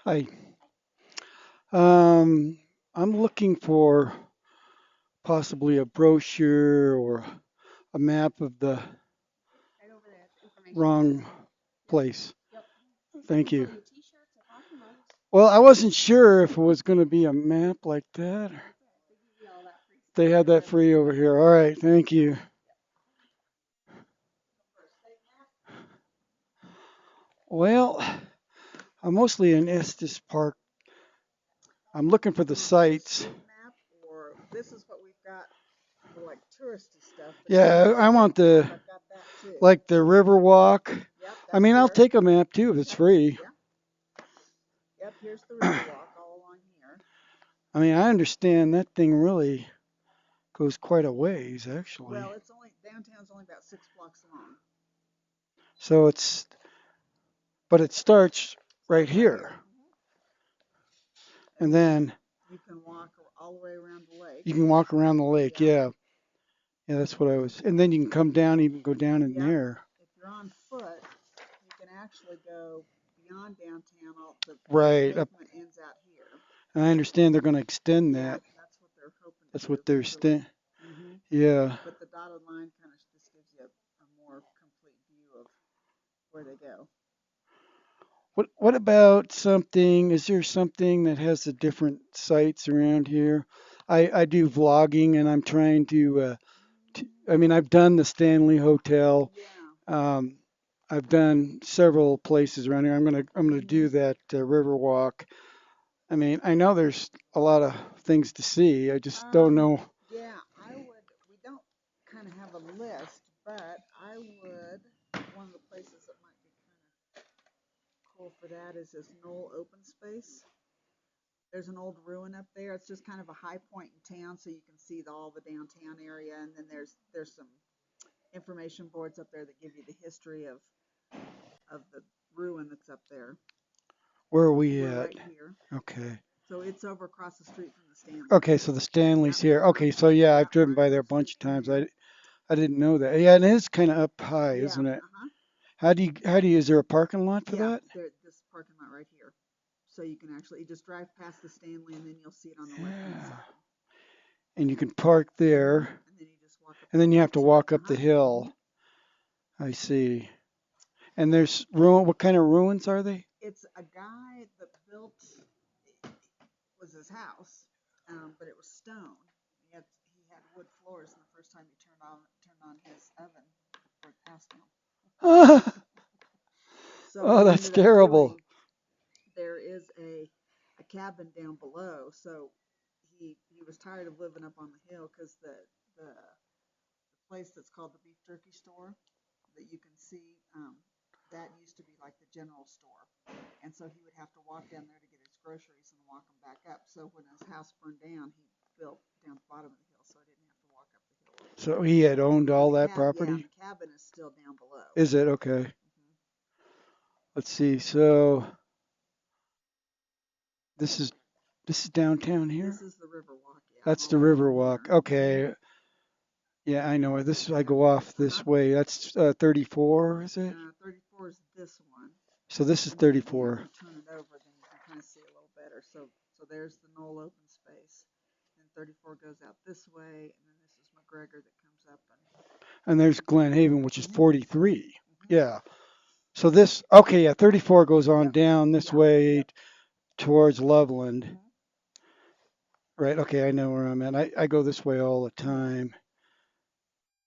Hi. Um, I'm looking for possibly a brochure or a map of the wrong place. Thank you. Well, I wasn't sure if it was going to be a map like that. They had that free over here. All right, thank you. Well, I'm mostly in Estes Park. I'm looking for the You want the sites. street map, or this is what we've got for like touristy stuff. But if you Yeah, want I a want big the map, I've got that too. like the river walk. Yep, I that's mean, I'll here. take a map too if it's Okay. free. Yep. Yep. Here's the river I walk all along here. mean, I understand that thing really goes quite a ways, actually. Well, it's only downtown's only about 6 blocks long. So but it starts right Starts right here, here. and And then then you can walk all the way around the lake. you can walk around the lake. Yeah. Yeah, yeah, that's what I was. And then you can come down, even go down in Yep. there. If you're on foot, you can actually go beyond downtown. The Right. Up, pavement ends out here. and I understand they're going to extend Yeah, that. that's what they're hoping to That's do what they're eventually. Hmm. Yeah. But the dotted line kind of just gives you a more complete view of where they go. What about something? Is there something that has the different sites around here? I do vlogging, and I'm trying I mean, I've done the Stanley Hotel. Yeah. Um, I've done several places around here. I'm gonna Hmm. do that River I mean, I know there's a lot of things to see. I just don't Um, know. yeah, I would. We don't kind of have a list, but I would. One of the places that might be kind of cool for that is this Knoll open space. There's an old ruin up there. It's just kind of a high point in town, so you can see all the downtown area. And then there's some information boards up there that give you the history of the ruin that's up there. Where are we We're at? right here. Okay. So it's over across the street from the Okay, Stanleys. so the Yeah. Stanley's here. Uh-huh. Okay, so yeah, Yeah, I've driven right by there a across the bunch street of from times. there. I didn't know that. Yeah, and it is kind of up high, Yeah. isn't it? Uh-huh. Is there a parking lot for Yeah, that? this parking lot right here. So you can actually you just drive past the Stanley and then you'll see it on the left hand Yeah. side. And you can park Mm-hmm. there, And then you just walk up and the then you hill have to to it. walk up the Uh-huh. Mm-hmm. hill. I see. And there's ruin. What kind of ruins are they? It's a guy that built was his house, but it was stone. He had wood floors, and the first time he turned on his oven, it passed him. So what Oh, he that's ended up terrible. doing, there is a cabin down below. So he was tired of living up on the hill because the place that's called the beef jerky store that you can see, that used to be like the general store. And so he would have to walk down there to get his groceries and walk them back up. So when his house burned down, he built down the bottom of the hill, so I didn't have to walk up the hill all the So time. he had owned And all that yeah, and property? the cabin is still down below. Is it? Okay. Hmm. Let's see. So this is this is downtown here. This is the river walk, yeah, That's the all along Riverwalk. here. Hmm. Okay. Yeah, I know where this. I go off Uh-huh. this way. That's 34, is it? 34 is this one. So this is And then, yeah, if 34. you turn it over, then you can kind of see a little better. So there's the Knoll open space. Then 34 goes out this way, and then this is McGregor that comes up And there's Glen Haven, which is and. Hmm. 43. Hmm. Yeah. So this, okay, yeah, 34 goes on Yep. down this Yeah. way Yep. towards Loveland. Hmm. Right. Okay, I know where I'm at. I go this way all the Yeah. time.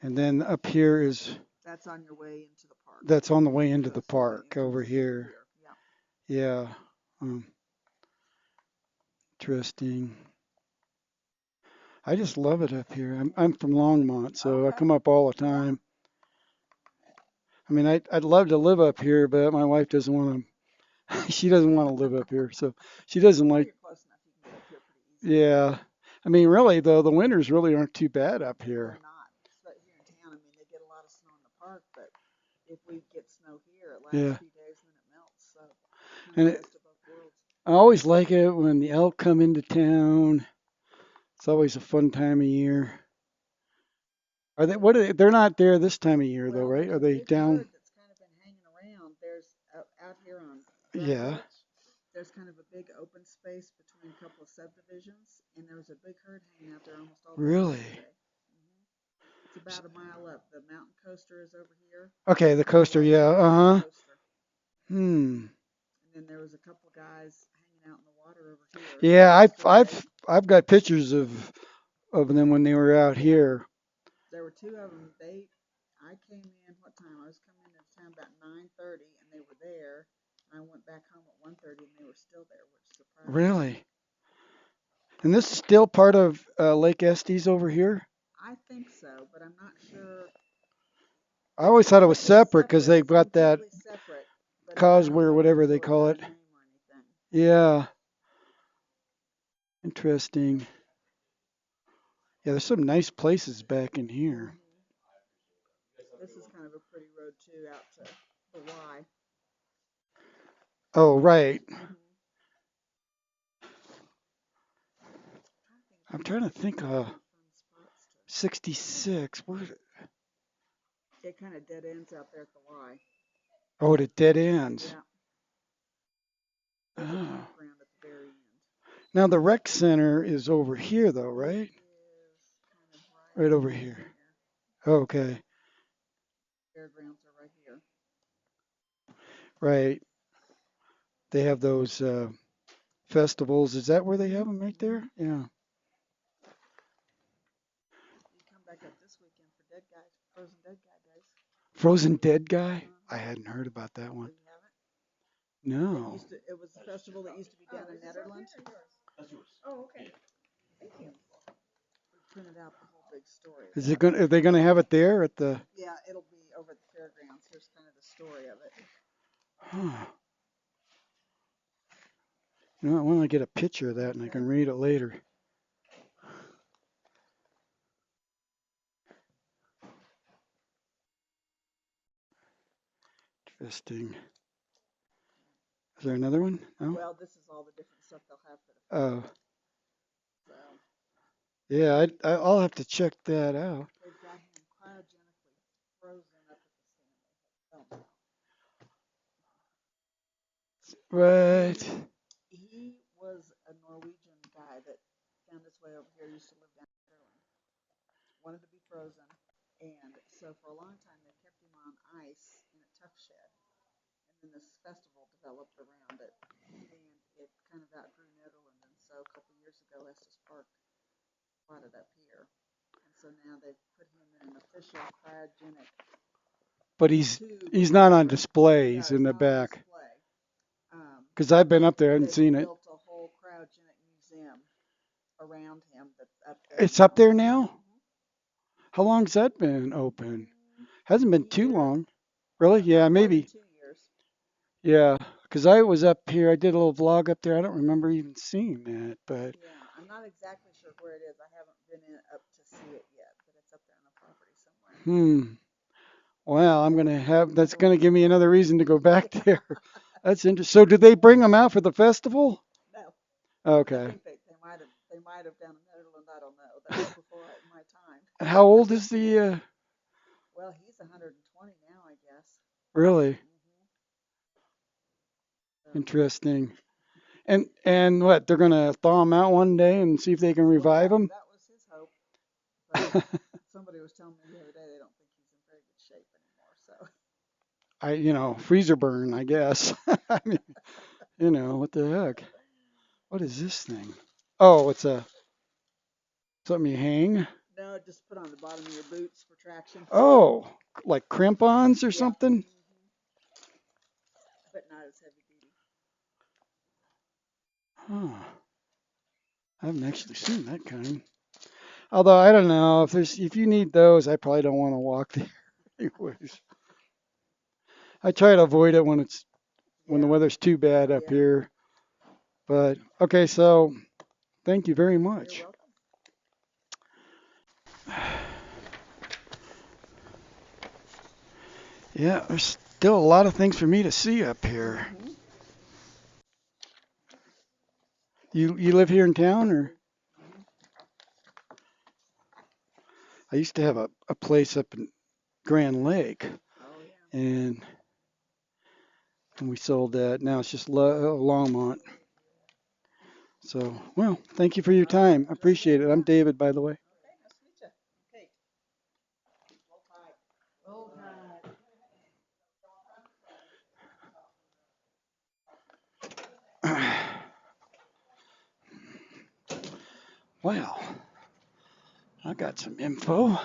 And then up here is That's on your way into the park. that's on the way into So the see the park over entrance is over here. here. Yeah. Yeah. Um, Interesting. I just love it up here. I'm from Longmont, so I Okay. come up all the Yeah. time. I mean, I'd love to live up here, but my wife doesn't want to. She doesn't want to live up here, so she doesn't Well, like. you're close enough. You can get up here pretty easily. Yeah. I mean, really though, the winters really aren't too bad up They're here. not. But here in town, I mean, they get a lot of snow in the park, but if we get snow here, it lasts Yeah. 2 days and then it melts. So kind And of it, best of both worlds. I always like it when the elk come into town. It's always a fun time of year. Are they? What? They're not there this time of year though, Well, right? there's Are a they big down? herd that's kind of been hanging around. There's out here on Dry Yeah. Gulch. there's kind of a big open space between a couple of subdivisions, and there was a big herd hanging out there almost all day Really? yesterday. It's about a mile up. The mountain coaster is over here. Okay, the We're coaster, right yeah. behind the Uh-huh. coaster. Hmm. And then there was a couple guys hanging out in the water over here Yeah, yesterday. I've got pictures of them when they were out Yeah, here. there were two of them. I came in what time? I was coming into town about 9:30, and they were there. And I went back home at 1:30, and they were still there, which surprised me. Really? And this is still part of Lake Estes over here? I think so, but I'm not sure. I always thought it was It's separate because separate. they've It's got that completely separate, but I causeway don't or know if whatever it's they really call got it. a name or anything. Yeah, interesting. Yeah, there's some nice places back in here. This is kind of a pretty road too, out to the Y. Oh, right. Mm-hmm. I'm trying to think of Fun spots to. 66. Where? It kind of dead ends out there at the Y. Oh, it dead ends. Yeah, there's a Oh. campground at the very end. Now the rec center is over here though, It right? is kind of Right right over in here. here. Okay. Fairgrounds are right here. Right. They have those festivals. Is that where they have them right there? Mm-hmm. Yeah. You come back up this weekend for Dead Guy, Frozen Dead Guy Days. Frozen Dead Guy? I Uh-huh. hadn't heard about that Oh, one. you haven't? No. It was a festival that used to be down in Netherlands. Oh, okay. Thank you. We printed out the whole big story Is it about going? it. Are they going to have it there at the? Yeah, it'll be over at the fairgrounds. Here's kind of the story of it. Huh. You know, I want to get a picture of that and I Okay. can read it later. Interesting. Is there another one? No. Well, this is all the different stuff they'll have for the Oh, festival. So yeah. I'll have to check that out. they've got him cryogenically frozen up at the stand. Oh, Right. he was a Norwegian guy that found his way over here. Used to live down in Ireland. Wanted to be frozen, and so for a long time they kept him on ice in a tough shed. And then this festival developed around it, and it kind of outgrew Netherlands. And so a couple of years ago, Estes Park brought it up here, and so now they've put him in an official cryogenic But he's tube or he's not on whatever. display. No, He's in it's the not on back. display. Because I've been up there. I haven't They've seen it. built a whole cryogenic museum around him that's up there It's up now. there now. Mm-hmm. How long's that been open? Hasn't been too Year, long. Really? Yeah, more than maybe. 2 years. Yeah. Because I was up here. I did a little vlog up there. I don't remember even seeing that. But Yeah, I'm not exactly sure where it is. I haven't been in up to see it yet, but it's up there on the property somewhere. well, I'm gonna have. That's gonna give me another reason to go back Yeah. there. That's interesting. So, did they bring them out for the festival? No, I Okay. think they might have down in Netherlands. I don't know. That was before my time. How old is the? Well, he's 120 now, I guess. Really So, interesting. And what? They're gonna thaw them out one day and see if they can revive well, them. that was his hope, but somebody was telling me the other day they don't think he's in very good shape anymore. So, Freezer burn, I guess. I mean, what the heck? What is this thing? Oh, it's a something you hang. no, just put on the bottom of your boots for traction. Oh, like crampons or Yeah, something? but not as heavy duty. Huh. I haven't actually seen that kind. Although I don't know if you need those, I probably don't want to walk there anyways. I try to avoid it when the Yeah, weather's too bad up yeah. here. But okay, so thank you very You're much. welcome. Yeah, there's still a lot of things for me to see up here. Mm-hmm. You live here in town, or Mm-hmm. I used to have a place up in Grand Lake, Oh yeah. and and we sold that. Now it's just Longmont. So, well, thank you for your time. I appreciate it. I'm David, by the way. Okay, nice to meet you. Okay, roll tide. Roll tide. Well, I got some info.